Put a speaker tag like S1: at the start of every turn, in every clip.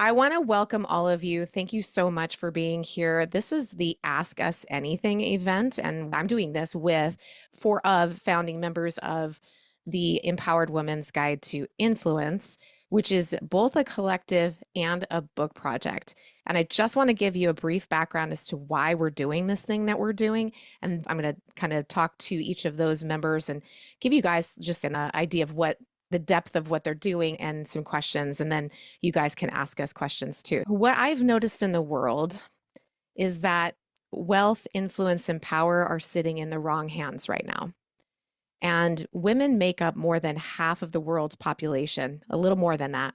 S1: I want to welcome all of you. Thank you so much for being here. This is the Ask Us Anything event, and I'm doing this with four of founding members of the Empowered Woman's Guide to Influence, which is both a collective and a book project. And I just want to give you a brief background as to why we're doing this thing that we're doing. And I'm going to kind of talk to each of those members and give you guys just an idea of what the depth of what they're doing and some questions. And then you guys can ask us questions too. What I've noticed in the world is that wealth, influence, and power are sitting in the wrong hands right now. And women make up more than half of the world's population, a little more than that.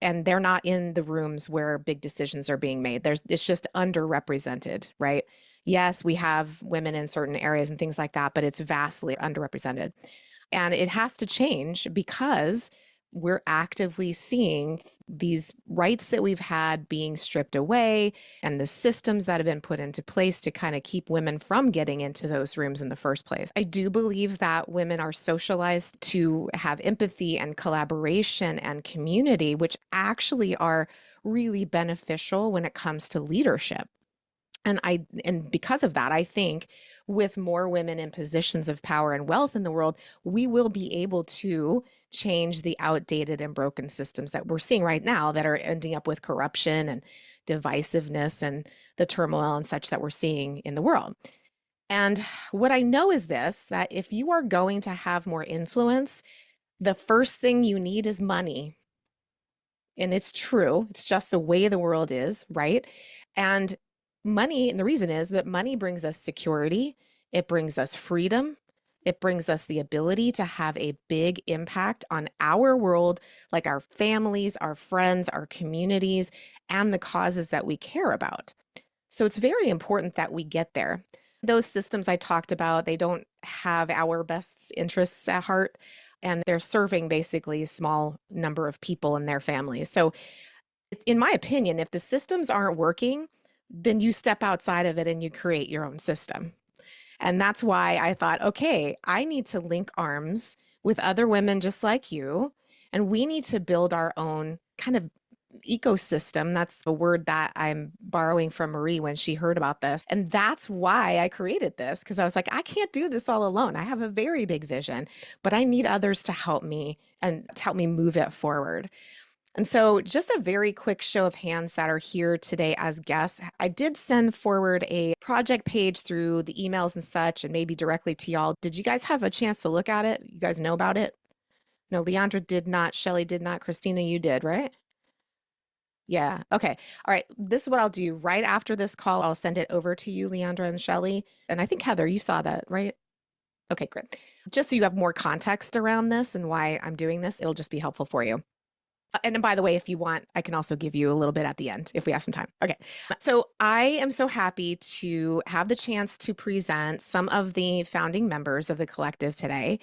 S1: And they're not in the rooms where big decisions are being made. It's just underrepresented, right? Yes, we have women in certain areas and things like that, but it's vastly underrepresented. And it has to change because we're actively seeing these rights that we've had being stripped away and the systems that have been put into place to kind of keep women from getting into those rooms in the first place. I do believe that women are socialized to have empathy and collaboration and community, which actually are really beneficial when it comes to leadership. And because of that, I think with more women in positions of power and wealth in the world, we will be able to change the outdated and broken systems that we're seeing right now that are ending up with corruption and divisiveness and the turmoil and such that we're seeing in the world. And what I know is this, that if you are going to have more influence, the first thing you need is money. And it's true. It's just the way the world is, right? And money, and the reason is that money brings us security, it brings us freedom, it brings us the ability to have a big impact on our world, like our families, our friends, our communities, and the causes that we care about. So it's very important that we get there. Those systems I talked about, they don't have our best interests at heart, and they're serving basically a small number of people and their families. So in my opinion, if the systems aren't working, then you step outside of it and you create your own system. And that's why I thought, okay, I need to link arms with other women just like you, and we need to build our own kind of ecosystem. That's the word that I'm borrowing from Marie when she heard about this. And that's why I created this, because I was like, I can't do this all alone. I have a very big vision, but I need others to help me and to help me move it forward. And so, just a very quick show of hands that are here today as guests. I did send forward a project page through the emails and such, and maybe directly to y'all. Did you guys have a chance to look at it? You guys know about it? No, Leandra did not. Shelly did not. Christina, you did, right? Yeah. Okay. All right. This is what I'll do. Right after this call, I'll send it over to you, Leandra and Shelly. And I think Heather, you saw that, right? Okay, great. Just so you have more context around this and why I'm doing this, it'll just be helpful for you. And by the way, if you want, I can also give you a little bit at the end if we have some time. Okay. So I am so happy to have the chance to present some of the founding members of the collective today.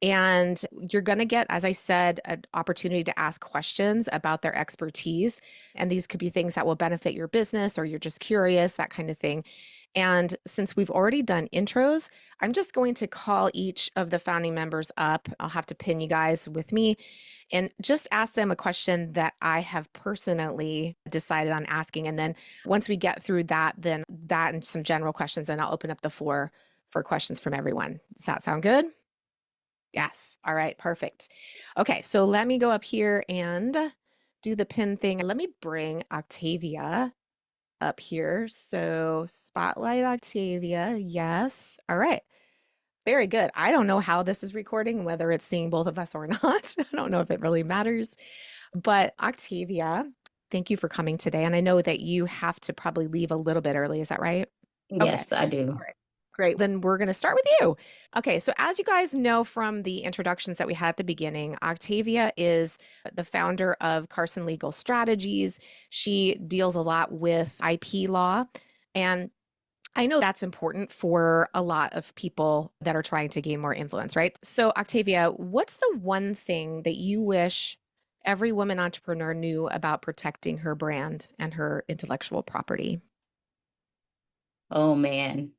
S1: And you're going to get, as I said, an opportunity to ask questions about their expertise. And these could be things that will benefit your business or you're just curious, that kind of thing. And since we've already done intros, I'm just going to call each of the founding members up. I'll have to pin you guys with me and just ask them a question that I have personally decided on asking. And then once we get through that, then that and some general questions, then I'll open up the floor for questions from everyone. Does that sound good? Yes. All right. Perfect. Okay. So let me go up here and do the pin thing. Let me bring Octavia up here. So spotlight Octavia. Yes. All right. Very good. I don't know how this is recording, whether it's seeing both of us or not. I don't know if it really matters. But Octavia, thank you for coming today. And I know that you have to probably leave a little bit early. Is that right? Okay.
S2: Yes, I
S1: All
S2: do.
S1: right. Great. Then we're going to start with you. Okay. So, as you guys know from the introductions that we had at the beginning, Octavia is the founder of Carson Legal Strategies. She deals a lot with IP law. And I know that's important for a lot of people that are trying to gain more influence, right? So, Octavia, what's the one thing that you wish every woman entrepreneur knew about protecting her brand and her intellectual property?
S2: Oh man.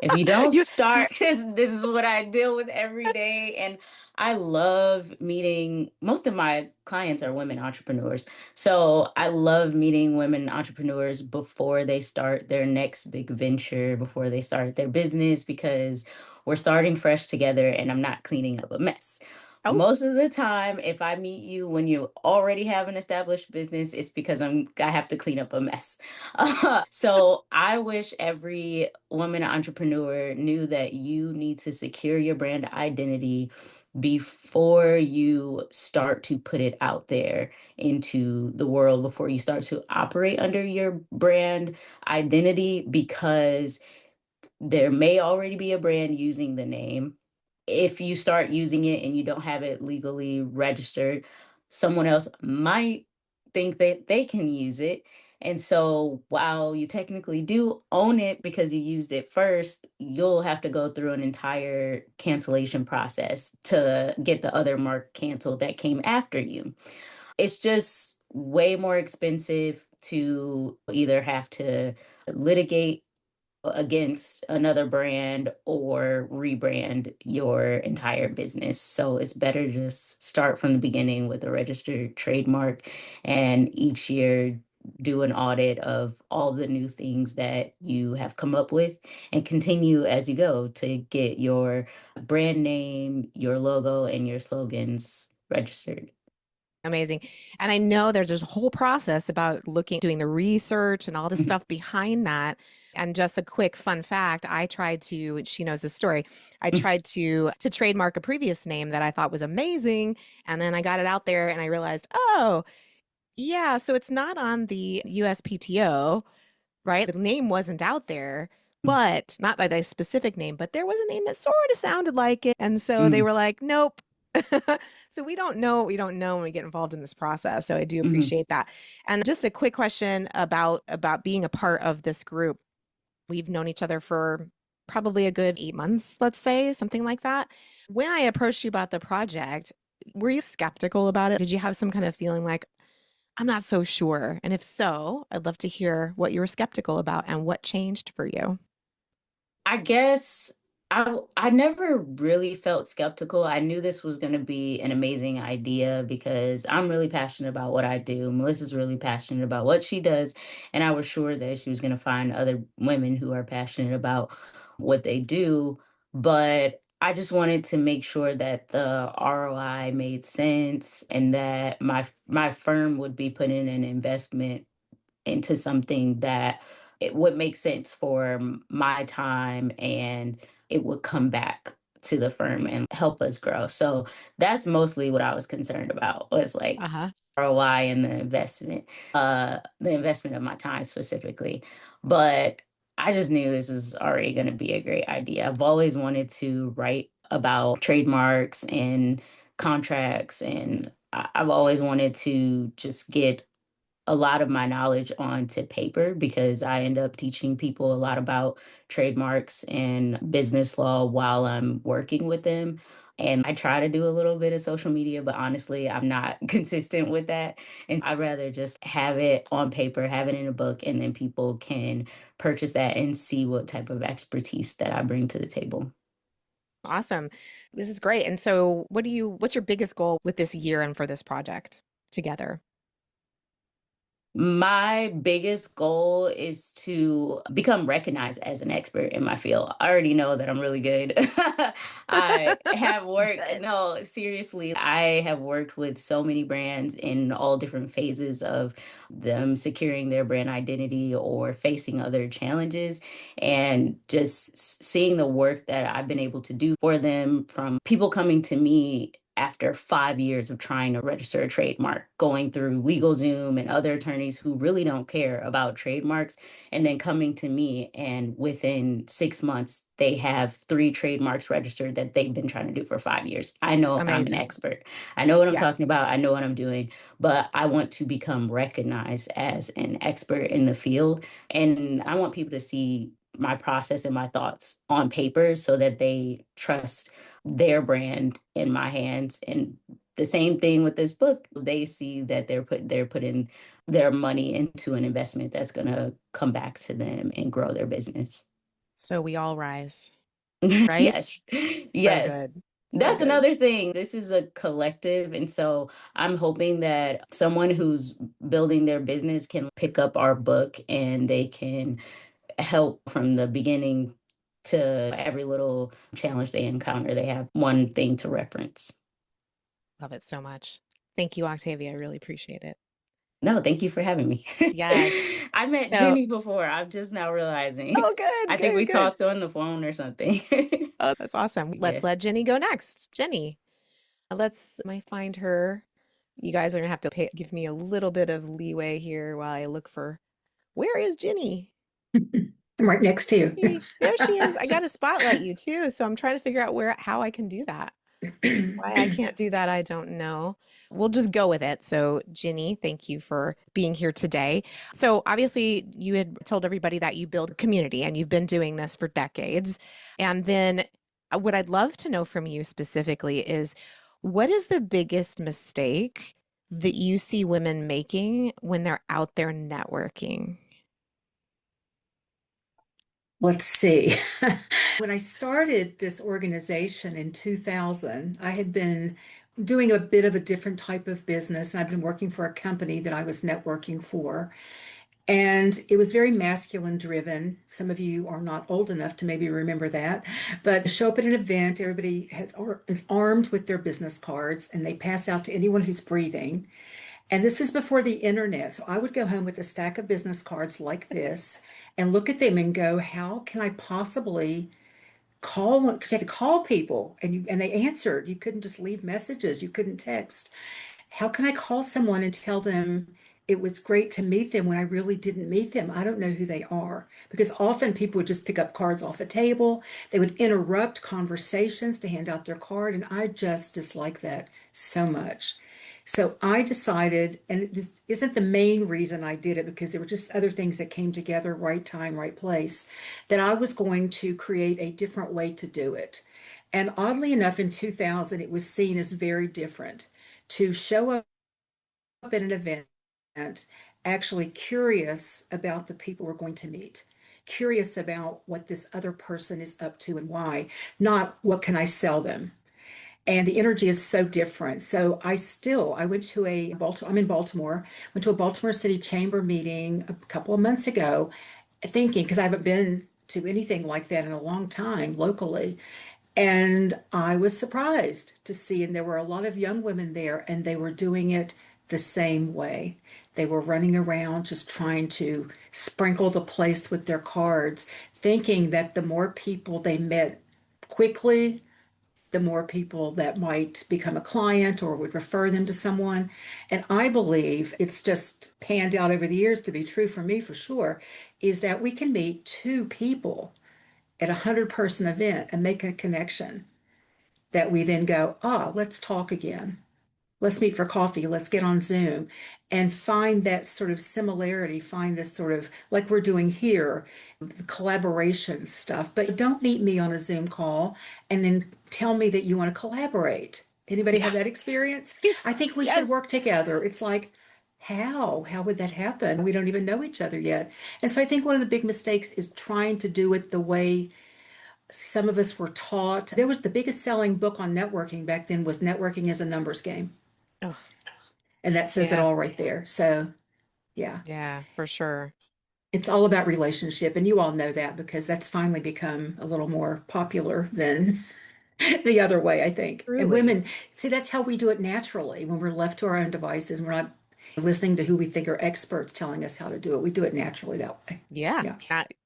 S2: If you don't
S1: You
S2: start, this is what I deal with every day. And I love meeting, most of my clients are women entrepreneurs. So I love meeting women entrepreneurs before they start their next big venture, before they start their business, because we're starting fresh together and I'm not cleaning up a mess.
S1: oh,
S2: Most of the time, if I meet you when you already have an established business, it's because I have to clean up a mess. So I wish every woman entrepreneur knew that you need to secure your brand identity before you start to put it out there into the world, before you start to operate under your brand identity, because there may already be a brand using the name. If you start using it and you don't have it legally registered, someone else might think that they can use it. And so while you technically do own it because you used it first, you'll have to go through an entire cancellation process to get the other mark canceled that came after you. It's just way more expensive to either have to litigate against another brand or rebrand your entire business. So it's better just start from the beginning with a registered trademark and each year do an audit of all the new things that you have come up with and continue as you go to get your brand name, your logo, and your slogans registered.
S1: amazing. And I know there's this whole process about doing the research and all the
S2: Mhm,
S1: stuff behind that. And just a quick fun fact, I tried to, she knows the story. I tried to trademark a previous name that I thought was amazing, and then I got it out there and I realized, oh, yeah, so it's not on the USPTO, right? The name wasn't out there, but not by the specific name, but there was a name that sort of sounded like it. And so they
S2: mhm,
S1: were like, nope. So we don't know what we don't know when we get involved in this process. So I do
S2: mhm.
S1: appreciate that. And just a quick question about being a part of this group. We've known each other for probably a good 8 months, let's say, something like that. When I approached you about the project, were you skeptical about it? Did you have some kind of feeling like, I'm not so sure? And if so, I'd love to hear what you were skeptical about and what changed for you.
S2: I guess I never really felt skeptical. I knew this was going to be an amazing idea because I'm really passionate about what I do. Melissa's really passionate about what she does, and I was sure that she was going to find other women who are passionate about what they do. But I just wanted to make sure that the ROI made sense and that my firm would be putting an investment into something that it would make sense for my time and it would come back to the firm and help us grow. So that's mostly what I was concerned about was like
S1: Uh-huh.
S2: ROI and the investment of my time specifically. But I just knew this was already going to be a great idea. I've always wanted to write about trademarks and contracts, and I've always wanted to just get a lot of my knowledge onto paper because I end up teaching people a lot about trademarks and business law while I'm working with them. And I try to do a little bit of social media, but honestly, I'm not consistent with that. And I'd rather just have it on paper, have it in a book, and then people can purchase that and see what type of expertise that I bring to the table.
S1: Awesome. This is great. And so what's your biggest goal with this year and for this project together?
S2: My biggest goal is to become recognized as an expert in my field. I already know that I'm really good. I have worked,
S1: Good.
S2: no, seriously, I have worked with so many brands in all different phases of them securing their brand identity or facing other challenges. And just seeing the work that I've been able to do for them, from people coming to me after 5 years of trying to register a trademark, going through LegalZoom and other attorneys who really don't care about trademarks, and then coming to me, and within 6 months, they have 3 trademarks registered that they've been trying to do for 5 years. I know I'm an
S1: Amazing.
S2: expert. I know what I'm talking
S1: Yes.
S2: about. I know what I'm doing, but I want to become recognized as an expert in the field. And I want people to see my process and my thoughts on paper so that they trust their brand in my hands. And the same thing with this book. They see that they're putting their money into an investment that's going to come back to them and grow their business.
S1: So we all rise, right?
S2: Yes.
S1: So
S2: Yes.
S1: good. So
S2: That's
S1: good.
S2: another thing. This is a collective. And so I'm hoping that someone who's building their business can pick up our book and they can help from the beginning to every little challenge they encounter. They have one thing to reference.
S1: Love it so much. Thank you, Octavia. I really appreciate it.
S2: No, thank you for having me.
S1: Yes.
S2: I met
S1: So,
S2: Ginny before. I'm just now realizing.
S1: oh, good,
S2: I think we
S1: good, good.
S2: talked on the phone or something.
S1: Oh, that's awesome.
S2: Yeah.
S1: Let's let Jenny go next. Jenny, let's, I find her. You guys are gonna have to give me a little bit of leeway here while I look for where is Ginny?
S3: I'm right next to you.
S1: There she is. I got to spotlight you too, so I'm trying to figure out how I can do that. Why I can't do that, I don't know. We'll just go with it. So, Ginny, thank you for being here today. So, obviously, you had told everybody that you build community and you've been doing this for decades. And then, what I'd love to know from you specifically is what is the biggest mistake that you see women making when they're out there networking?
S3: Let's see. When I started this organization in 2000, I had been doing a bit of a different type of business, and I've been working for a company that I was networking for. And it was very masculine driven. Some of you are not old enough to maybe remember that. But show up at an event, everybody is armed with their business cards, and they pass out to anyone who's breathing. And this is before the internet. So I would go home with a stack of business cards like this and look at them and go, how can I possibly call one? Because you had to call people and they answered. You couldn't just leave messages. You couldn't text. How can I call someone and tell them it was great to meet them when I really didn't meet them? I don't know who they are. Because often people would just pick up cards off a table. They would interrupt conversations to hand out their card. And I just dislike that so much. So I decided, and this isn't the main reason I did it because there were just other things that came together, right time, right place, that I was going to create a different way to do it. And oddly enough, in 2000, it was seen as very different to show up at an event actually curious about the people we're going to meet, curious about what this other person is up to and why, not what can I sell them. And the energy is so different. So I went to I'm in Baltimore, went to a Baltimore City Chamber meeting a couple of months ago, thinking, because I haven't been to anything like that in a long time locally. And I was surprised to see, and there were a lot of young women there, and they were doing it the same way. They were running around just trying to sprinkle the place with their cards, thinking that the more people they met quickly, the more people that might become a client or would refer them to someone. And I believe it's just panned out over the years to be true for me for sure, is that we can meet two people at a 100-person event and make a connection that we then go, let's talk again. Let's meet for coffee. Let's get on Zoom and find that sort of similarity, find this sort of like we're doing here, the collaboration stuff. But don't meet me on a Zoom call and then tell me that you want to collaborate. Anybody
S1: Yeah.
S3: have that experience? I
S1: Yes.
S3: think we should
S1: Yes.
S3: work together. It's like, how? How would that happen? We don't even know each other yet. And so I think one of the big mistakes is trying to do it the way some of us were taught. There was the biggest selling book on networking back then was Networking as a Numbers Game.
S1: Oh,
S3: And that says it
S1: yeah.
S3: all right there. So, yeah,
S1: Yeah, for sure.
S3: it's all about relationship. And you all know that because that's finally become a little more popular than the other way, I think. And
S1: Truly.
S3: women, see, that's how we do it naturally when we're left to our own devices. We're not listening to who we think are experts telling us how to do it. We do it naturally that way.
S1: Yeah.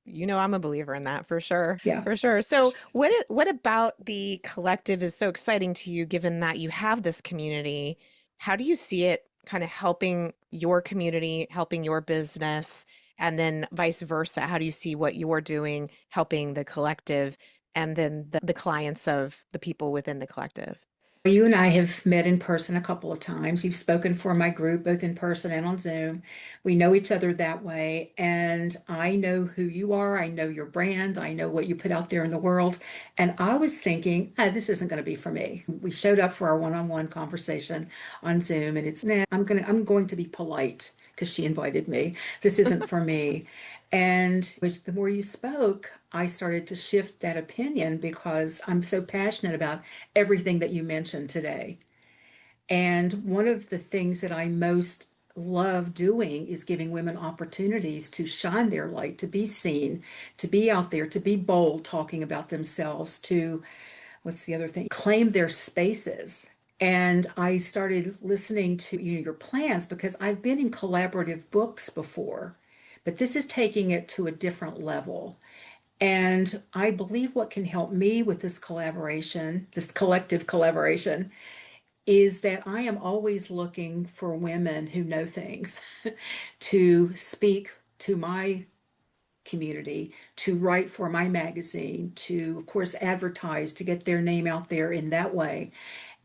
S3: Yeah,
S1: I'm a believer in that for sure.
S3: yeah.
S1: For sure. So what about the collective is so exciting to you, given that you have this community? How do you see it kind of helping your community, helping your business, and then vice versa? How do you see what you're doing helping the collective and then the clients of the people within the collective?
S3: You and I have met in person a couple of times. You've spoken for my group, both in person and on Zoom. We know each other that way. And I know who you are. I know your brand. I know what you put out there in the world. And I was thinking, this isn't going to be for me. We showed up for our one-on-one conversation on Zoom, and it's, I'm going to be polite because she invited me. This isn't for me. And which the more you spoke, I started to shift that opinion because I'm so passionate about everything that you mentioned today. And one of the things that I most love doing is giving women opportunities to shine their light, to be seen, to be out there, to be bold, talking about themselves, to, what's the other thing? Claim their spaces. And I started listening to your plans because I've been in collaborative books before, but this is taking it to a different level. And I believe what can help me with this collaboration, this collective collaboration, is that I am always looking for women who know things to speak to my community, to write for my magazine, to, of course, advertise, to get their name out there in that way.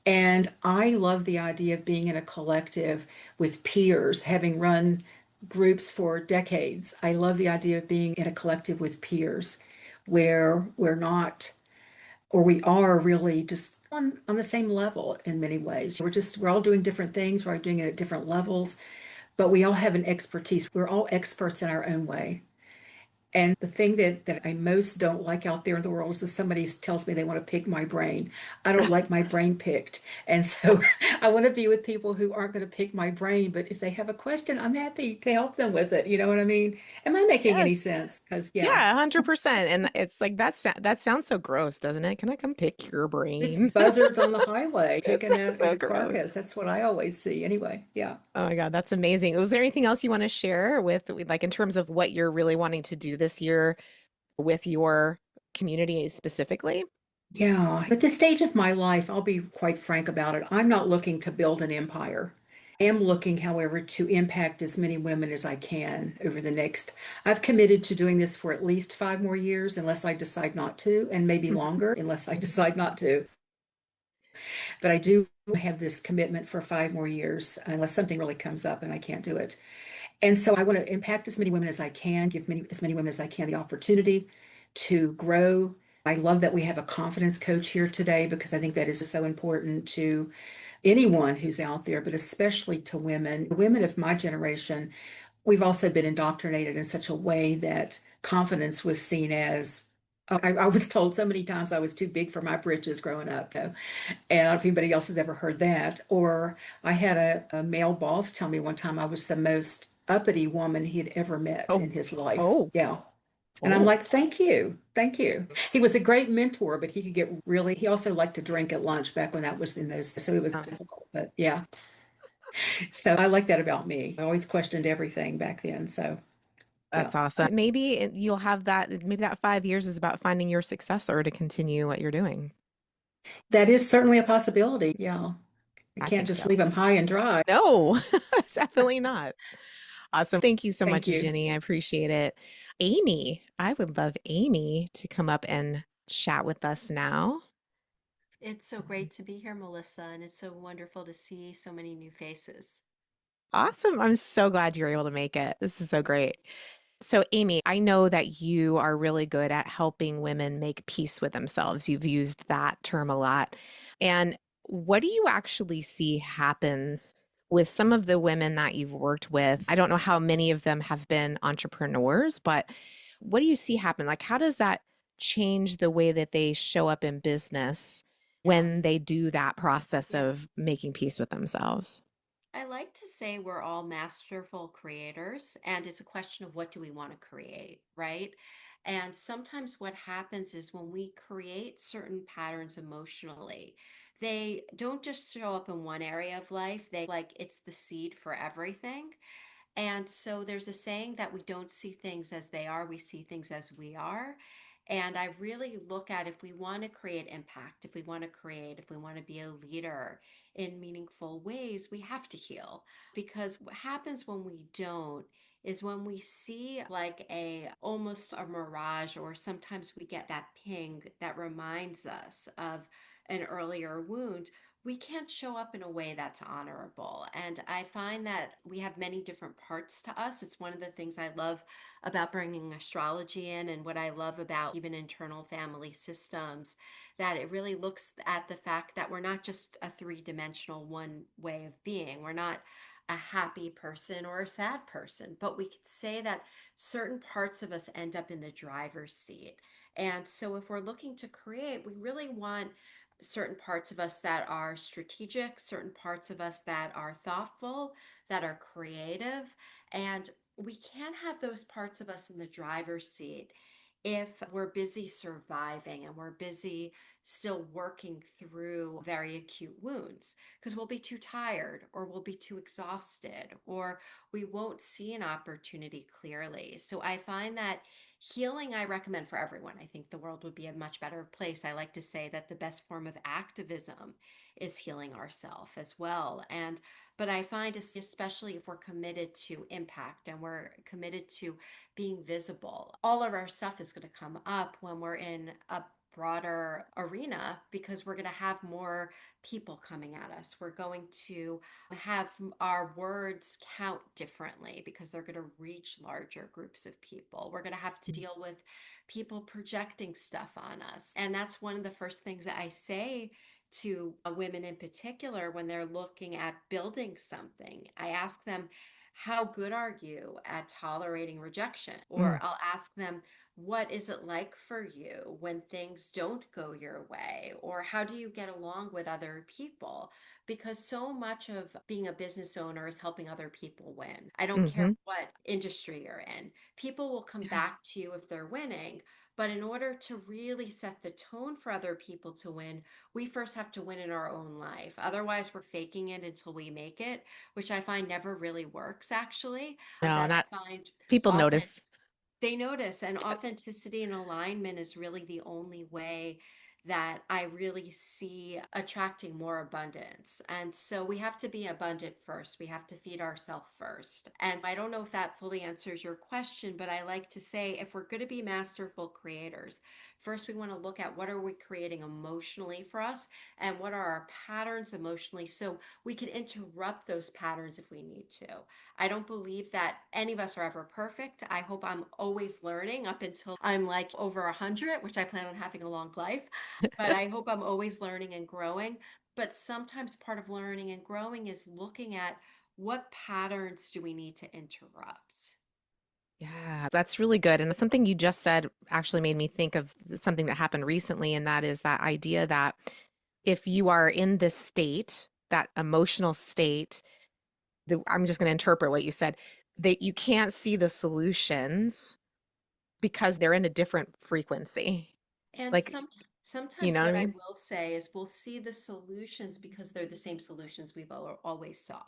S3: And I love the idea of being in a collective with peers, having run groups for decades. I love the idea of being in a collective with peers where we're not, or we are really just on the same level in many ways. We're all doing different things, we're all doing it at different levels, but we all have an expertise. We're all experts in our own way. And the thing that I most don't like out there in the world is if somebody tells me they want to pick my brain. I don't like my brain picked. And so I want to be with people who aren't going to pick my brain, but if they have a question, I'm happy to help them with it. You know what I mean? Am I making any
S1: Yes.
S3: sense? Because, yeah,
S1: Yeah, 100%. And it's like that sounds so gross, doesn't it? Can I come pick your
S3: it's
S1: brain?
S3: buzzards on the highway
S1: It's
S3: picking that
S1: so
S3: a
S1: gross.
S3: carcass. That's what I always see. Anyway, yeah.
S1: Oh my God, that's amazing. Was there anything else you want to share with like in terms of what you're really wanting to do this year with your community specifically?
S3: Yeah, at this stage of my life, I'll be quite frank about it. I'm not looking to build an empire. I am looking, however, to impact as many women as I can over the next. I've committed to doing this for at least 5 more years, unless I decide not to, and maybe longer, unless I decide not to. But I do have this commitment for 5 more years, unless something really comes up and I can't do it. And so I want to impact as many women as I can, give as many women as I can the opportunity to grow. I love that we have a confidence coach here today because I think that is so important to anyone who's out there, but especially to women. Women of my generation, we've also been indoctrinated in such a way that confidence was seen as, I was told so many times I was too big for my britches growing up. And I don't know if anybody else has ever heard that. Or I had a male boss tell me one time I was the most uppity woman he had ever met
S1: Oh,
S3: in his life.
S1: oh,
S3: Yeah. And I'm
S1: oh.
S3: like, thank you. Thank you. He was a great mentor, but he could get really, he also liked to drink at lunch back when that was in those, so it was difficult. But yeah. So I like that about me. I always questioned everything back then. So yeah,
S1: That's awesome. Maybe you'll have that, maybe that 5 years is about finding your successor to continue what you're doing.
S3: that is certainly a possibility. Yeah. I
S1: I
S3: can't
S1: think
S3: just
S1: so.
S3: leave him high and dry.
S1: No, definitely not. Awesome. Thank you so
S3: Thank
S1: much,
S3: you.
S1: Ginny. I appreciate it. Aimee, I would love Aimee to come up and chat with us now.
S4: It's so great to be here, Melissa, and it's so wonderful to see so many new faces.
S1: Awesome. I'm so glad you're able to make it. This is so great. So, Aimee, I know that you are really good at helping women make peace with themselves. You've used that term a lot. And what do you actually see happens with some of the women that you've worked with? I don't know how many of them have been entrepreneurs, but what do you see happen? Like, how does that change the way that they show up in business
S4: Yeah,
S1: when they do that process
S4: yeah.
S1: of making peace with themselves?
S4: I like to say we're all masterful creators, and it's a question of what do we want to create, right? And sometimes what happens is when we create certain patterns emotionally, they don't just show up in one area of life, they like it's the seed for everything. And so there's a saying that we don't see things as they are, we see things as we are. And I really look at if we want to create impact, if we want to be a leader in meaningful ways, we have to heal. Because what happens when we don't is when we see like a almost a mirage, or sometimes we get that ping that reminds us of an earlier wound, we can't show up in a way that's honorable. And I find that we have many different parts to us. It's one of the things I love about bringing astrology in, and what I love about even internal family systems, that it really looks at the fact that we're not just a three-dimensional one way of being. We're not a happy person or a sad person, but we could say that certain parts of us end up in the driver's seat. And so if we're looking to create, we really want certain parts of us that are strategic, certain parts of us that are thoughtful, that are creative. And we can't have those parts of us in the driver's seat if we're busy surviving and we're busy still working through very acute wounds, because we'll be too tired or we'll be too exhausted or we won't see an opportunity clearly. So I find that healing, I recommend for everyone. I think the world would be a much better place. I like to say that the best form of activism is healing ourselves as well. And but I find, especially if we're committed to impact and we're committed to being visible, all of our stuff is going to come up when we're in a broader arena, because we're going to have more people coming at us. We're going to have our words count differently because they're going to reach larger groups of people. We're going to have to deal with people projecting stuff on us. And that's one of the first things that I say to women in particular when they're looking at building something. I ask them, how good are you at tolerating rejection? Or
S1: Mm.
S4: I'll ask them, what is it like for you when things don't go your way? Or how do you get along with other people? Because so much of being a business owner is helping other people win. I don't care
S1: Mm-hmm.
S4: what industry you're in. People will come
S1: Yeah.
S4: back to you if they're winning. But in order to really set the tone for other people to win, we first have to win in our own life. Otherwise, we're faking it until we make it, which I find never really works, actually.
S1: No,
S4: That
S1: not
S4: I find
S1: people
S4: authentic,
S1: notice.
S4: they notice, and
S1: Yes.
S4: authenticity and alignment is really the only way that I really see attracting more abundance. And so we have to be abundant first. We have to feed ourselves first. And I don't know if that fully answers your question, but I like to say, if we're going to be masterful creators, first we want to look at what are we creating emotionally for us, and what are our patterns emotionally, so we can interrupt those patterns if we need to. I don't believe that any of us are ever perfect. I hope I'm always learning up until I'm like over 100, which I plan on having a long life. But I hope I'm always learning and growing. But sometimes part of learning and growing is looking at what patterns do we need to interrupt.
S1: Yeah, that's really good. And something you just said actually made me think of something that happened recently, and that is that idea that if you are in this state, that emotional state, I'm just going to interpret what you said, that you can't see the solutions because they're in a different frequency.
S4: And
S1: Like, you
S4: sometimes
S1: know what I
S4: what I
S1: mean?
S4: will say is we'll see the solutions because they're the same solutions we've always saw.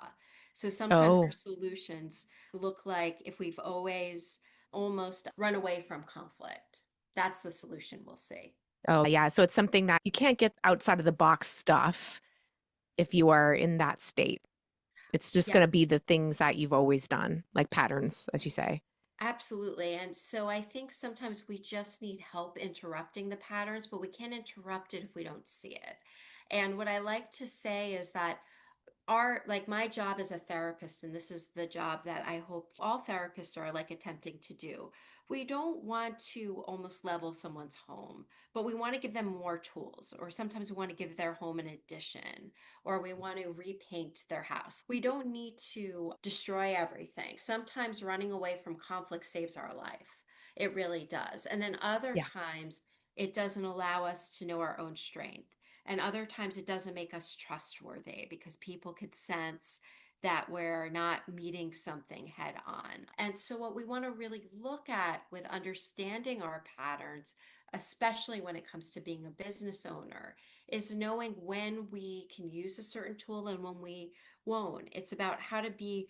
S4: So sometimes our
S1: Oh,
S4: solutions look like if we've always almost run away from conflict. That's the solution we'll see.
S1: oh, yeah. So it's something that you can't get outside of the box stuff if you are in that state. It's just
S4: Yeah,
S1: going to be the things that you've always done, like patterns, as you say.
S4: absolutely. And so I think sometimes we just need help interrupting the patterns, but we can't interrupt it if we don't see it. And what I like to say is that our, like, my job as a therapist, and this is the job that I hope all therapists are like attempting to do, we don't want to almost level someone's home, but we want to give them more tools, or sometimes we want to give their home an addition, or we want to repaint their house. We don't need to destroy everything. Sometimes running away from conflict saves our life. It really does. And then other
S1: Yeah.
S4: times it doesn't allow us to know our own strength. And other times it doesn't make us trustworthy because people could sense that we're not meeting something head on. And so, what we want to really look at with understanding our patterns, especially when it comes to being a business owner, is knowing when we can use a certain tool and when we won't. It's about how to be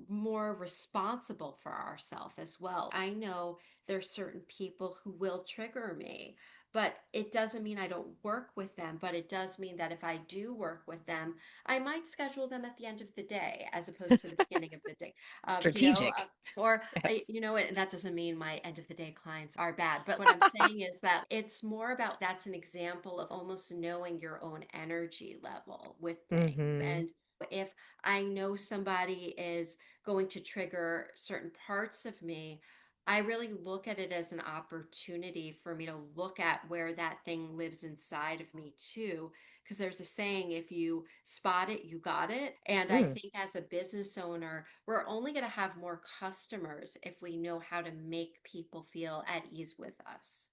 S4: more responsible for ourselves as well. I know there's certain people who will trigger me, But it doesn't mean I don't work with them, but it does mean that if I do work with them, I might schedule them at the end of the day as opposed to the beginning of the day.
S1: Strategic.
S4: Or
S1: Yes.
S4: and that doesn't mean my end of the day clients are bad, but what I'm saying is that it's more about, that's an example of almost knowing your own energy level with things.
S1: Mm-hmm.
S4: And if I know somebody is going to trigger certain parts of me, I really look at it as an opportunity for me to look at where that thing lives inside of me too. Because there's a saying, if you spot it, you got it. And I
S1: Mm.
S4: think as a business owner, we're only going to have more customers if we know how to make people feel at ease with us.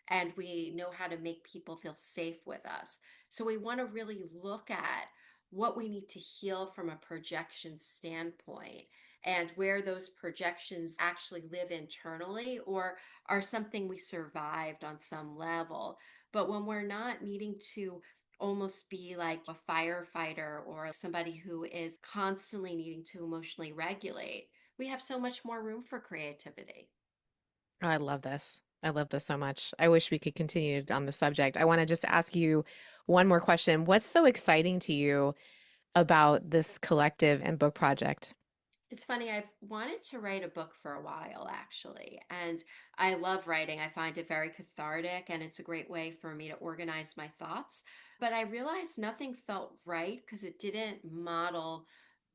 S4: And we know how to make people feel safe with us. So we want to really look at what we need to heal from a projection standpoint, and where those projections actually live internally or are something we survived on some level. But when we're not needing to almost be like a firefighter or somebody who is constantly needing to emotionally regulate, we have so much more room for creativity.
S1: Oh, I love this. I love this so much. I wish we could continue on the subject. I want to just ask you one more question. What's so exciting to you about this collective and book project?
S4: It's funny, I've wanted to write a book for a while, actually. And I love writing. I find it very cathartic and it's a great way for me to organize my thoughts. But I realized nothing felt right because it didn't model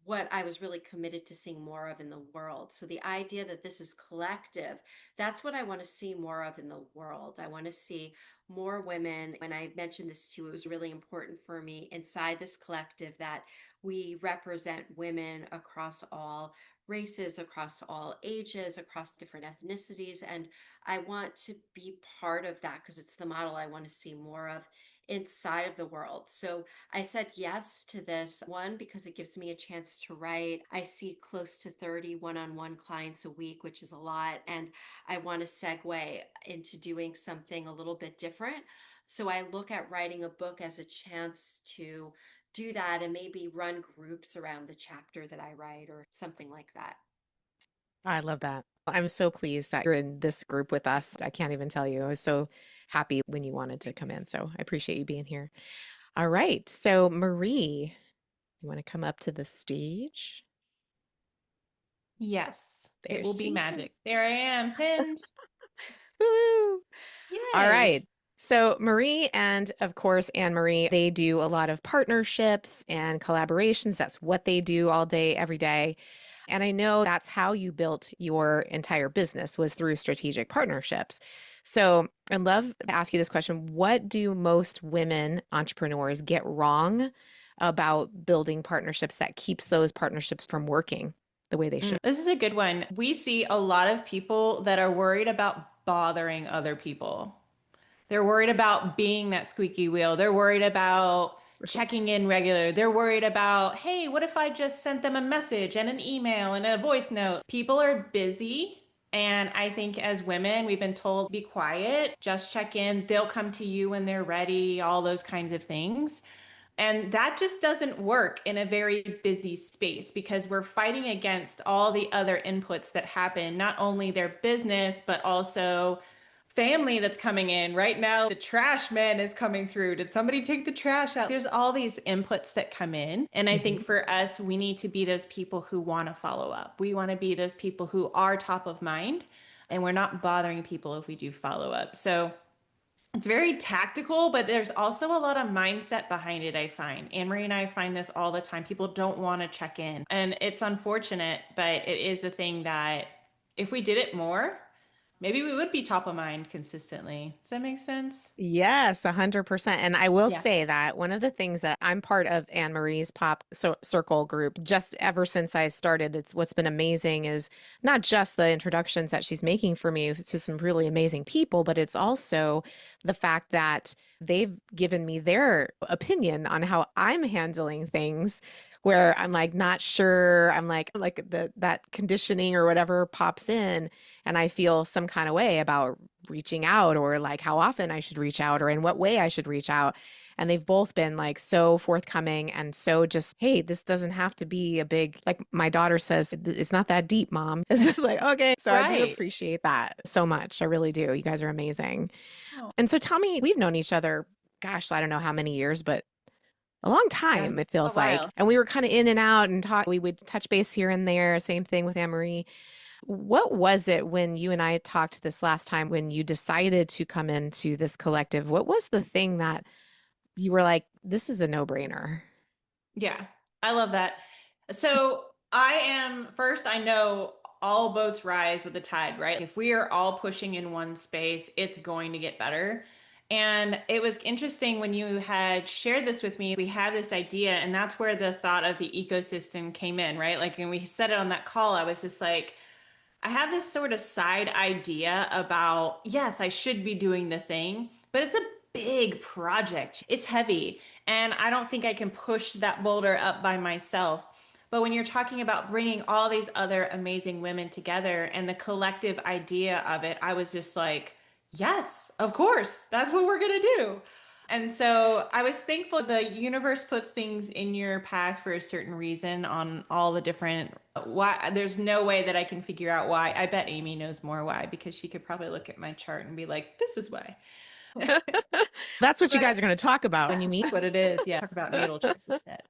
S4: what I was really committed to seeing more of in the world. So the idea that this is collective, that's what I want to see more of in the world. I want to see more women. When I mentioned this to you, it was really important for me inside this collective that we represent women across all races, across all ages, across different ethnicities. And I want to be part of that because it's the model I want to see more of inside of the world. So I said yes to this one because it gives me a chance to write. I see close to 30 one-on-one clients a week, which is a lot. And I want to segue into doing something a little bit different. So I look at writing a book as a chance to do that and maybe run groups around the chapter that I write or something like that.
S1: I love that. I'm so pleased that you're in this group with us. I can't even tell you. I was so happy when you wanted to come in. So I appreciate you being here. All right. So, Marie, you want to come up to the stage?
S5: Yes, it
S1: There
S5: will be
S1: she
S5: magic.
S1: is.
S5: There I am, pinned.
S1: Woo! All
S5: Yay.
S1: right. So Marie and of course Anne Marie, they do a lot of partnerships and collaborations. That's what they do all day, every day. And I know that's how you built your entire business was through strategic partnerships. So I'd love to ask you this question. What do most women entrepreneurs get wrong about building partnerships that keeps those partnerships from working the way they should?
S5: This is a good one. We see a lot of people that are worried about bothering other people. They're worried about being that squeaky wheel. They're worried about checking in regular. They're worried about, hey, what if I just sent them a message and an email and a voice note? People are busy. And I think as women, we've been told, be quiet, just check in. They'll come to you when they're ready, all those kinds of things. And that just doesn't work in a very busy space because we're fighting against all the other inputs that happen, not only their business, but also family that's coming in. Right now, the trash man is coming through. Did somebody take the trash out? There's all these inputs that come in. And I
S1: Mhm.
S5: think for us, we need to be those people who want to follow up. We want to be those people who are top of mind, and we're not bothering people if we do follow up. So it's very tactical, but there's also a lot of mindset behind it, I find. Anne Marie and I find this all the time. People don't want to check in. And it's unfortunate, but it is a thing that if we did it more, maybe we would be top of mind consistently. Does that make sense?
S1: Yes, 100%. And I will
S5: Yeah.
S1: say that one of the things that I'm part of Anne Marie's Pop Circle group, just ever since I started, it's what's been amazing is not just the introductions that she's making for me to some really amazing people, but it's also the fact that they've given me their opinion on how I'm handling things where I'm like not sure, I'm like the that conditioning or whatever pops in and I feel some kind of way about reaching out or like how often I should reach out or in what way I should reach out. And they've both been like so forthcoming and so just, hey, this doesn't have to be a big, like my daughter says, it's not that deep, mom. It's just like, okay. So I do
S5: Right.
S1: appreciate that so much. I really do. You guys are amazing.
S5: Oh,
S1: And so tell me, we've known each other, gosh, I don't know how many years, but a long
S5: yeah,
S1: time, it
S5: a
S1: feels like.
S5: while.
S1: And we were kind of in and out and talk. We would touch base here and there. Same thing with Aimee. What was it when you and I talked this last time when you decided to come into this collective? What was the thing that you were like, this is a no-brainer?
S5: Yeah, I love that. So first, I know all boats rise with the tide, right? If we are all pushing in one space, it's going to get better. And it was interesting when you had shared this with me, we had this idea, and that's where the thought of the ecosystem came in, right? Like, and we said it on that call, I was just like, I have this sort of side idea about, yes, I should be doing the thing, but it's a big project. It's heavy, and I don't think I can push that boulder up by myself. But when you're talking about bringing all these other amazing women together and the collective idea of it, I was just like, yes, of course, that's what we're going to do. And so I was thankful the universe puts things in your path for a certain reason on all the different why. There's no way that I can figure out why. I bet Aimee knows more why because she could probably look at my chart and be like, this is why.
S1: That's what you
S5: But
S1: guys are going to talk about when you meet.
S5: that's what it is. Yeah. Talk about natal charts instead.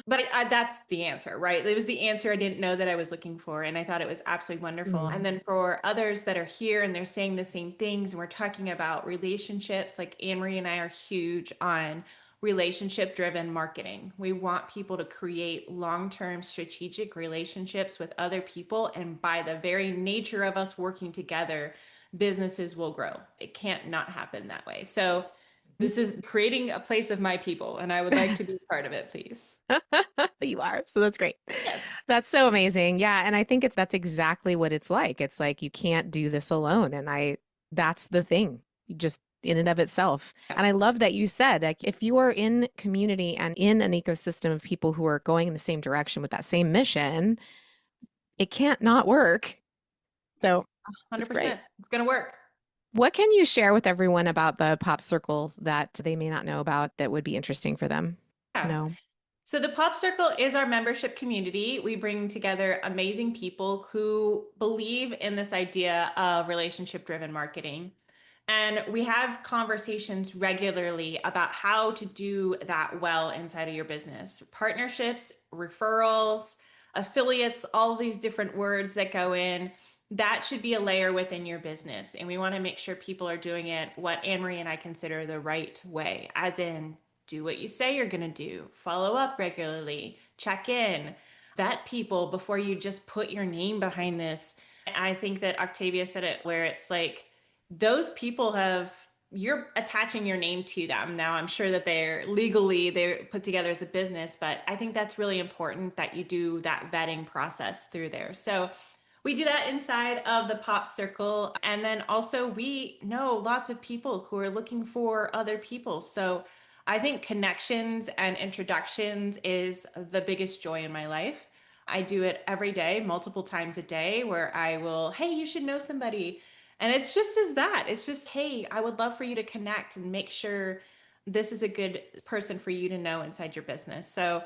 S5: But that's the answer, right? It was the answer I didn't know that I was looking for. And I thought it was absolutely wonderful.
S1: Mm.
S5: And then for others that are here and they're saying the same things, and we're talking about relationships, like Aimee and I are huge on relationship driven marketing. We want people to create long-term strategic relationships with other people. And by the very nature of us working together, businesses will grow. It can't not happen that way. So this is creating a place of my people, and I would like to be part of it, please.
S1: You are. So that's great.
S5: Yes.
S1: That's so amazing. Yeah. And I think that's exactly what it's like. It's like you can't do this alone. And that's the thing. You just in and of itself. And I love that you said, like, if you are in community and in an ecosystem of people who are going in the same direction with that same mission, it can't not work. So it's great.
S5: 100%. It's going to work.
S1: What can you share with everyone about the Pop Circle that they may not know about that would be interesting for them to
S5: Yeah.
S1: know?
S5: So the Pop Circle is our membership community. We bring together amazing people who believe in this idea of relationship-driven marketing. And we have conversations regularly about how to do that well inside of your business. Partnerships, referrals, affiliates, all these different words that go in. That should be a layer within your business. And we want to make sure people are doing it what Aimee and I consider the right way, as in do what you say you're going to do, follow up regularly, check in, vet people before you just put your name behind this. I think that Octavia said it where it's like, those people you're attaching your name to them. Now, I'm sure that they're put together as a business, but I think that's really important that you do that vetting process through there. So we do that inside of the Pop Circle. And then also we know lots of people who are looking for other people. So I think connections and introductions is the biggest joy in my life. I do it every day, multiple times a day, where I will, hey, you should know somebody. And it's just as that. It's just, hey, I would love for you to connect and make sure this is a good person for you to know inside your business. So,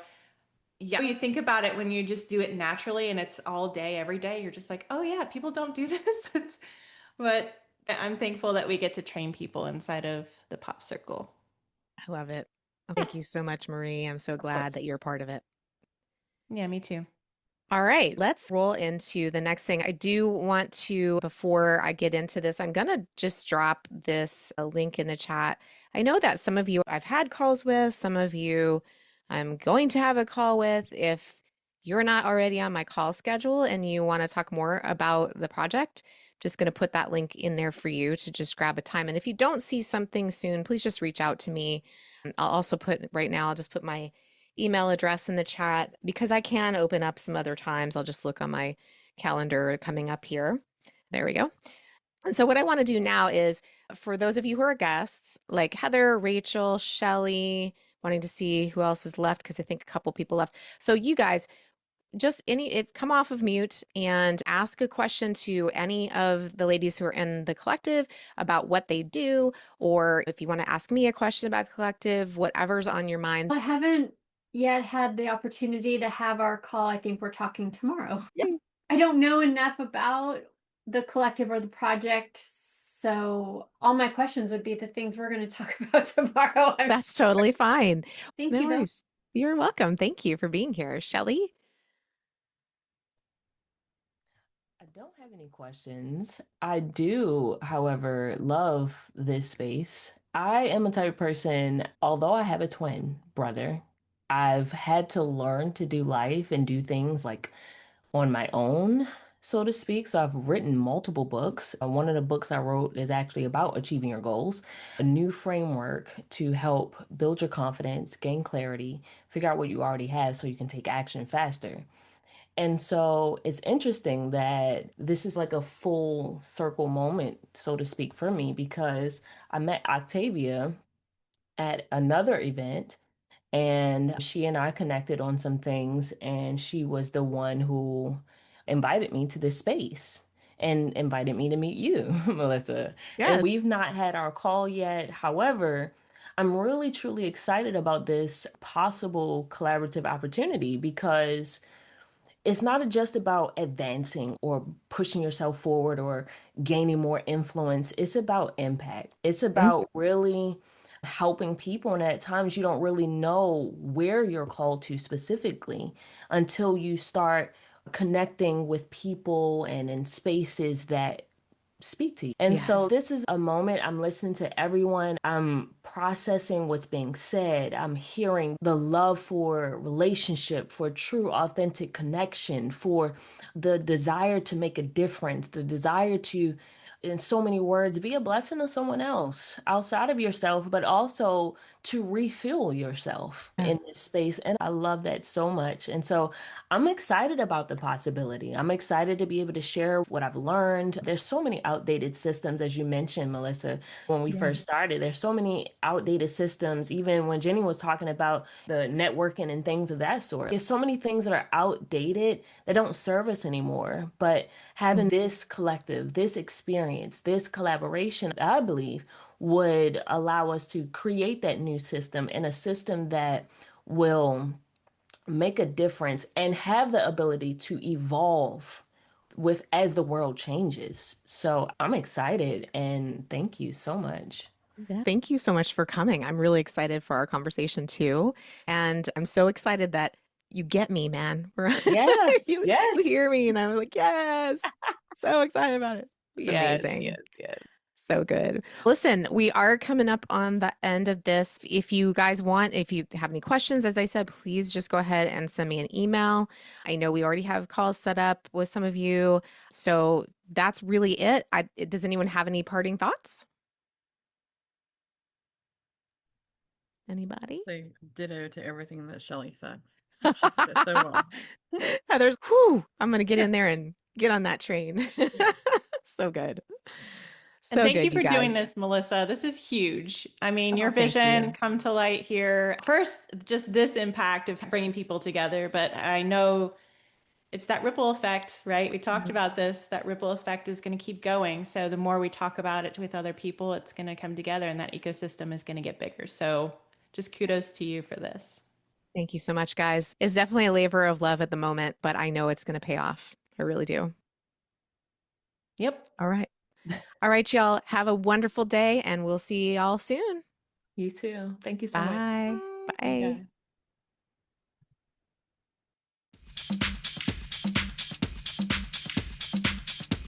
S5: yeah, you think about it when you just do it naturally and it's all day, every day, you're just like, oh, yeah, people don't do this. But I'm thankful that we get to train people inside of the Pop Circle.
S1: I love it. Thank you so much, Marie. I'm so glad that you're part of it.
S5: Yeah, me too.
S1: All right, let's roll into the next thing. I do want to, before I get into this, I'm going to just drop this link in the chat. I know that some of you I've had calls with, some of you I'm going to have a call with. If you're not already on my call schedule and you want to talk more about the project, just going to put that link in there for you to just grab a time. And if you don't see something soon, please just reach out to me. I'll also put right now, I'll just put my email address in the chat because I can open up some other times. I'll just look on my calendar coming up here. There we go. And so what I want to do now is for those of you who are guests, like Heather, Rachel, Shelley, wanting to see who else is left because I think a couple people left. So you guys, just come off of mute and ask a question to any of the ladies who are in the collective about what they do, or if you want to ask me a question about the collective, whatever's on your mind.
S6: I haven't yet had the opportunity to have our call. I think we're talking tomorrow.
S1: Yay.
S6: I don't know enough about the collective or the project, so all my questions would be the things we're going to talk about tomorrow.
S1: That's totally fine.
S6: Thank
S1: No
S6: you, though.
S1: worries. You're welcome. Thank you for being here. Shelley?
S7: I don't have any questions. I do, however, love this space. I am a type of person, although I have a twin brother, I've had to learn to do life and do things like on my own, so to speak. So I've written multiple books. One of the books I wrote is actually about achieving your goals, a new framework to help build your confidence, gain clarity, figure out what you already have so you can take action faster. And so it's interesting that this is like a full circle moment, so to speak, for me, because I met Octavia at another event and she and I connected on some things, and she was the one who invited me to this space and invited me to meet you, Melissa. And
S1: Yes.
S7: we've not had our call yet. However, I'm really truly excited about this possible collaborative opportunity because it's not just about advancing or pushing yourself forward or gaining more influence. It's about impact. It's about really helping people. And at times you don't really know where you're called to specifically until you start connecting with people and in spaces that speak to you. And so
S1: Yes.
S7: this is a moment I'm listening to everyone. I'm processing what's being said. I'm hearing the love for relationship, for true, authentic connection, for the desire to make a difference, the desire to, in so many words, be a blessing to someone else outside of yourself, but also to refuel yourself in this space. And I love that so much. And so I'm excited about the possibility. I'm excited to be able to share what I've learned. There's so many outdated systems, as you mentioned, Melissa, when we first started. There's so many outdated systems, even when Ginny was talking about the networking and things of that sort. There's so many things that are outdated that don't serve us anymore. But having this collective, this experience, this collaboration, I believe, would allow us to create that new system, and a system that will make a difference and have the ability to evolve with as the world changes. So I'm excited and thank you so much.
S1: Thank you so much for coming. I'm really excited for our conversation too. And I'm so excited that you get me, man.
S7: Yeah.
S1: You
S7: Yes.
S1: hear me, and I was like, yes. So excited about it. It's
S7: Yes,
S1: amazing.
S7: yes, yes.
S1: So good. Listen, we are coming up on the end of this. If you guys want, if you have any questions, as I said, please just go ahead and send me an email. I know we already have calls set up with some of you. So that's really it. Does anyone have any parting thoughts? Anybody?
S8: Say ditto to everything that Shelley said. She said it so well.
S1: Heather's, whew, I'm going to get in there and get on that train. So good.
S5: And
S1: So
S5: thank you
S1: good,
S5: for doing
S1: guys.
S5: this, Melissa. This is huge. I mean, your
S1: Oh, thank
S5: vision
S1: you.
S5: come to light here. First, just this impact of bringing people together, but I know it's that ripple effect, right? We talked about this. That ripple effect is going to keep going. So the more we talk about it with other people, it's going to come together and that ecosystem is going to get bigger. So just kudos to you for this.
S1: Thank you so much, guys. It's definitely a labor of love at the moment, but I know it's going to pay off. I really do.
S5: Yep.
S1: All right. All right, y'all. Have a wonderful day, and we'll see y'all soon.
S7: You too. Thank you so much.
S1: Bye. Bye.
S7: Bye.